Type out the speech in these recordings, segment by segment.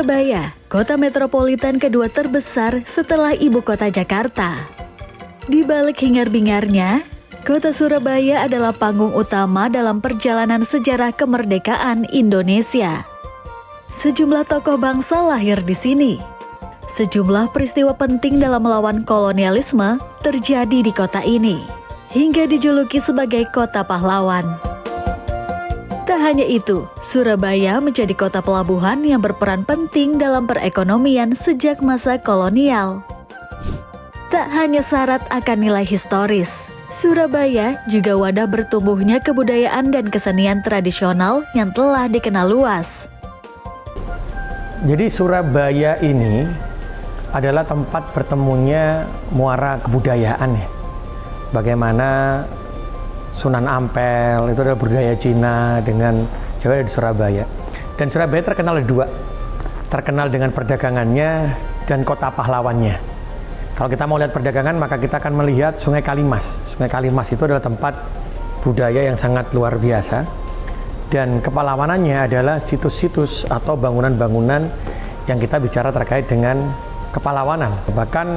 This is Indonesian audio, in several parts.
Surabaya, kota metropolitan kedua terbesar setelah ibu kota Jakarta. Di balik hingar-bingarnya, kota Surabaya adalah panggung utama dalam perjalanan sejarah kemerdekaan Indonesia. Sejumlah tokoh bangsa lahir di sini. Sejumlah peristiwa penting dalam melawan kolonialisme terjadi di kota ini, hingga dijuluki sebagai kota pahlawan. Tak hanya itu, Surabaya menjadi kota pelabuhan yang berperan penting dalam perekonomian sejak masa kolonial. Tak hanya syarat akan nilai historis, Surabaya juga wadah bertumbuhnya kebudayaan dan kesenian tradisional yang telah dikenal luas. Jadi Surabaya ini adalah tempat bertemunya muara kebudayaan ya. Bagaimana Sunan Ampel itu adalah budaya Cina dengan Jawa di Surabaya. Dan Surabaya terkenal ada dua, terkenal dengan perdagangannya dan kota pahlawannya. Kalau kita mau lihat perdagangan, maka kita akan melihat Sungai Kalimas. Sungai Kalimas itu adalah tempat budaya yang sangat luar biasa. Dan kepahlawanannya adalah situs-situs atau bangunan-bangunan yang kita bicara terkait dengan kepahlawanan. Bahkan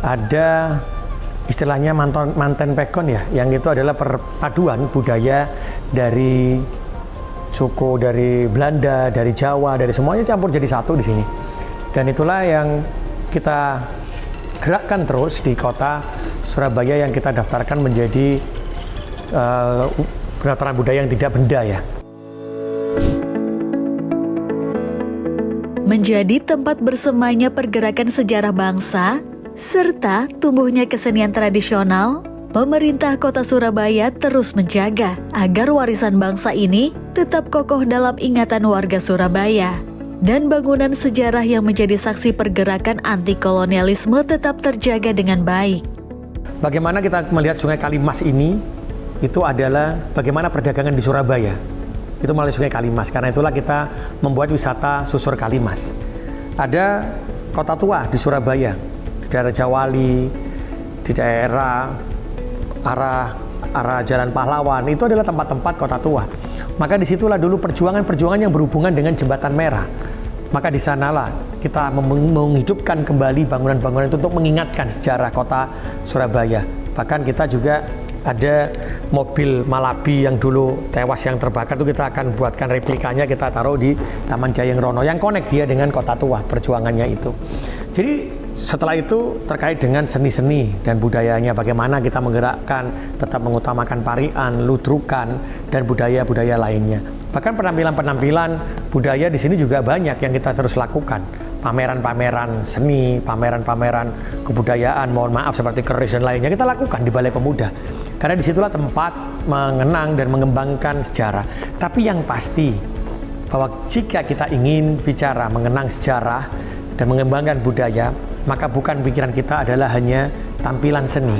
ada istilahnya manten pekon ya, yang itu adalah perpaduan budaya dari suku dari Belanda, dari Jawa, dari semuanya campur jadi satu di sini. Dan itulah yang kita gerakkan terus di kota Surabaya yang kita daftarkan menjadi pendaftaran budaya yang tidak benda ya. Menjadi tempat bersemainya pergerakan sejarah bangsa, serta tumbuhnya kesenian tradisional, pemerintah kota Surabaya terus menjaga agar warisan bangsa ini tetap kokoh dalam ingatan warga Surabaya. Dan bangunan sejarah yang menjadi saksi pergerakan anti-kolonialisme tetap terjaga dengan baik. Bagaimana kita melihat Sungai Kalimas ini, itu adalah bagaimana perdagangan di Surabaya. Itu melalui Sungai Kalimas, karena itulah kita membuat wisata susur Kalimas. Ada kota tua di Surabaya, di daerah Jawali, di daerah arah Jalan Pahlawan, itu adalah tempat-tempat kota tua. Maka disitulah dulu perjuangan-perjuangan yang berhubungan dengan Jembatan Merah. Maka di sanalah kita menghidupkan kembali bangunan-bangunan itu untuk mengingatkan sejarah kota Surabaya. Bahkan kita juga ada mobil Malabi yang dulu tewas yang terbakar itu kita akan buatkan replikanya, kita taruh di Taman Jayeng Rono yang connect dia dengan kota tua, perjuangannya itu. Jadi setelah itu terkait dengan seni-seni dan budayanya, bagaimana kita menggerakkan, tetap mengutamakan parian, ludrukan, dan budaya-budaya lainnya. Bahkan penampilan-penampilan budaya di sini juga banyak yang kita terus lakukan. Pameran-pameran seni, pameran-pameran kebudayaan, mohon maaf seperti keris dan lainnya, kita lakukan di Balai Pemuda. Karena disitulah tempat mengenang dan mengembangkan sejarah. Tapi yang pasti, bahwa jika kita ingin bicara mengenang sejarah dan mengembangkan budaya, maka bukan pikiran kita adalah hanya tampilan seni,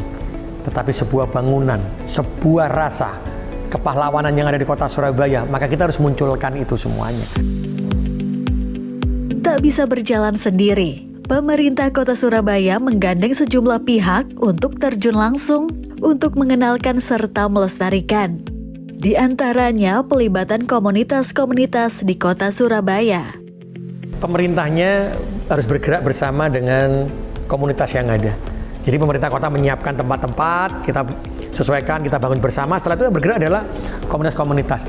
tetapi sebuah bangunan, sebuah rasa kepahlawanan yang ada di kota Surabaya, maka kita harus munculkan itu semuanya. Tak bisa berjalan sendiri, pemerintah kota Surabaya menggandeng sejumlah pihak untuk terjun langsung untuk mengenalkan serta melestarikan. Di antaranya pelibatan komunitas-komunitas di kota Surabaya. Pemerintahnya harus bergerak bersama dengan komunitas yang ada. Jadi pemerintah kota menyiapkan tempat-tempat, kita sesuaikan, kita bangun bersama. Setelah itu yang bergerak adalah komunitas-komunitas.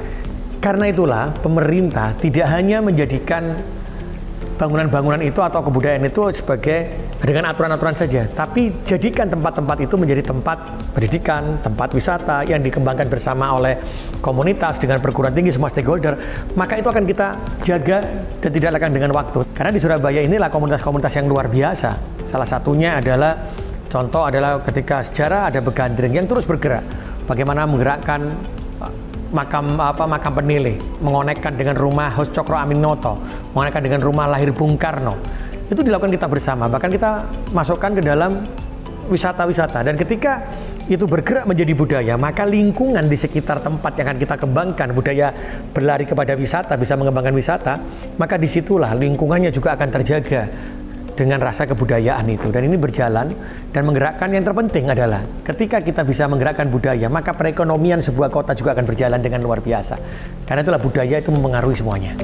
Karena itulah pemerintah tidak hanya menjadikan bangunan-bangunan itu atau kebudayaan itu sebagai dengan aturan-aturan saja, tapi jadikan tempat-tempat itu menjadi tempat pendidikan, tempat wisata yang dikembangkan bersama oleh komunitas dengan perguruan tinggi, semua stakeholder. Maka itu akan kita jaga dan tidak lekang dengan waktu. Karena di Surabaya inilah komunitas-komunitas yang luar biasa. Salah satunya adalah, contoh adalah ketika sejarah ada Begandring yang terus bergerak. Bagaimana menggerakkan makam penilih, mengonekkan dengan rumah Hos Cokro Aminoto, mengonekkan dengan rumah lahir Bung Karno. Itu dilakukan kita bersama, bahkan kita masukkan ke dalam wisata-wisata. Dan ketika itu bergerak menjadi budaya, maka lingkungan di sekitar tempat yang akan kita kembangkan, budaya berlari kepada wisata, bisa mengembangkan wisata, maka disitulah lingkungannya juga akan terjaga dengan rasa kebudayaan itu. Dan ini berjalan dan menggerakkan. Yang terpenting adalah ketika kita bisa menggerakkan budaya, maka perekonomian sebuah kota juga akan berjalan dengan luar biasa. Karena itulah budaya itu mempengaruhi semuanya.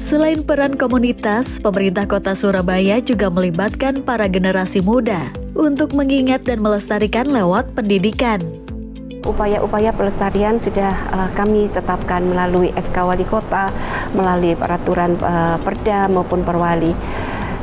Selain peran komunitas, pemerintah Kota Surabaya juga melibatkan para generasi muda untuk mengingat dan melestarikan lewat pendidikan. Upaya-upaya pelestarian sudah kami tetapkan melalui SK Wali Kota, melalui peraturan Perda maupun Perwali.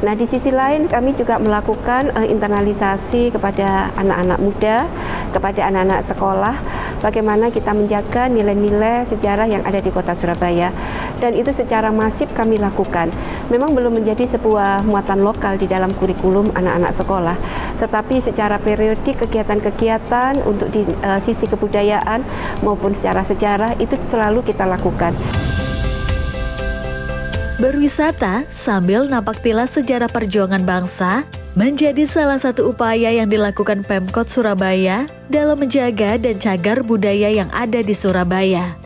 Nah, di sisi lain kami juga melakukan internalisasi kepada anak-anak muda, kepada anak-anak sekolah, bagaimana kita menjaga nilai-nilai sejarah yang ada di Kota Surabaya. Dan itu secara masif kami lakukan. Memang belum menjadi sebuah muatan lokal di dalam kurikulum anak-anak sekolah, tetapi secara periodik kegiatan-kegiatan untuk di sisi kebudayaan maupun secara sejarah itu selalu kita lakukan. Berwisata sambil napak tilas sejarah perjuangan bangsa menjadi salah satu upaya yang dilakukan Pemkot Surabaya dalam menjaga dan cagar budaya yang ada di Surabaya.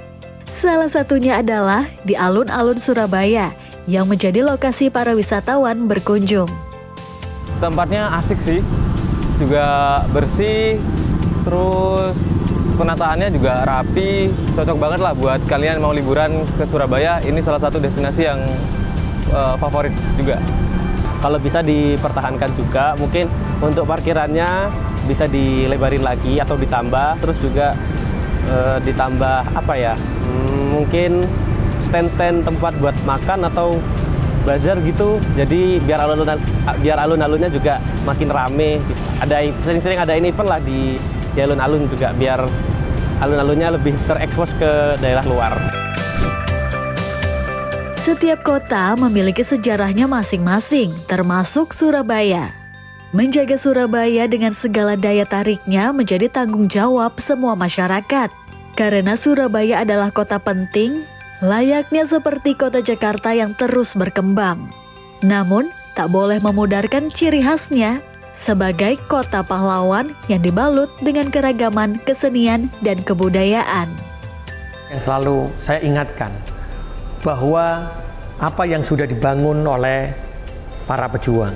Salah satunya adalah di alun-alun Surabaya yang menjadi lokasi para wisatawan berkunjung. Tempatnya asik sih, juga bersih, terus penataannya juga rapi, cocok banget lah buat kalian mau liburan ke Surabaya. Ini salah satu destinasi yang favorit juga. Kalau bisa dipertahankan juga, mungkin untuk parkirannya bisa dilebarin lagi atau ditambah, terus juga ditambah apa ya, mungkin stand-stand tempat buat makan atau bazar gitu. Jadi biar alun-alunnya juga makin rame. Ada sering-sering ada event lah di alun-alun juga, biar alun-alunnya lebih terekspos ke daerah luar. Setiap kota memiliki sejarahnya masing-masing, termasuk Surabaya. Menjaga Surabaya dengan segala daya tariknya menjadi tanggung jawab semua masyarakat. Karena Surabaya adalah kota penting, layaknya seperti kota Jakarta yang terus berkembang. Namun, tak boleh memudarkan ciri khasnya sebagai kota pahlawan yang dibalut dengan keragaman kesenian dan kebudayaan. Yang selalu saya ingatkan bahwa apa yang sudah dibangun oleh para pejuang,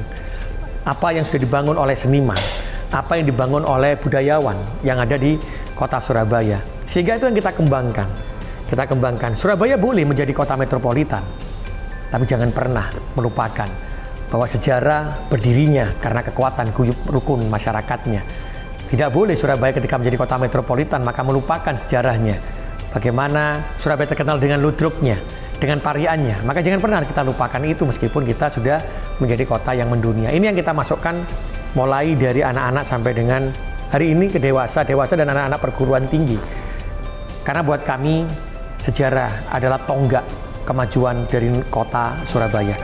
apa yang sudah dibangun oleh seniman, apa yang dibangun oleh budayawan yang ada di kota Surabaya, sehingga itu yang kita kembangkan. Kita kembangkan. Surabaya boleh menjadi kota metropolitan, tapi jangan pernah melupakan bahwa sejarah berdirinya karena kekuatan guyup rukun masyarakatnya. Tidak boleh Surabaya ketika menjadi kota metropolitan maka melupakan sejarahnya. Bagaimana Surabaya terkenal dengan ludruknya, dengan tariannya, maka jangan pernah kita lupakan itu meskipun kita sudah menjadi kota yang mendunia. Ini yang kita masukkan mulai dari anak-anak sampai dengan hari ini ke dewasa dan anak-anak perguruan tinggi. Karena buat kami sejarah adalah tonggak kemajuan dari kota Surabaya.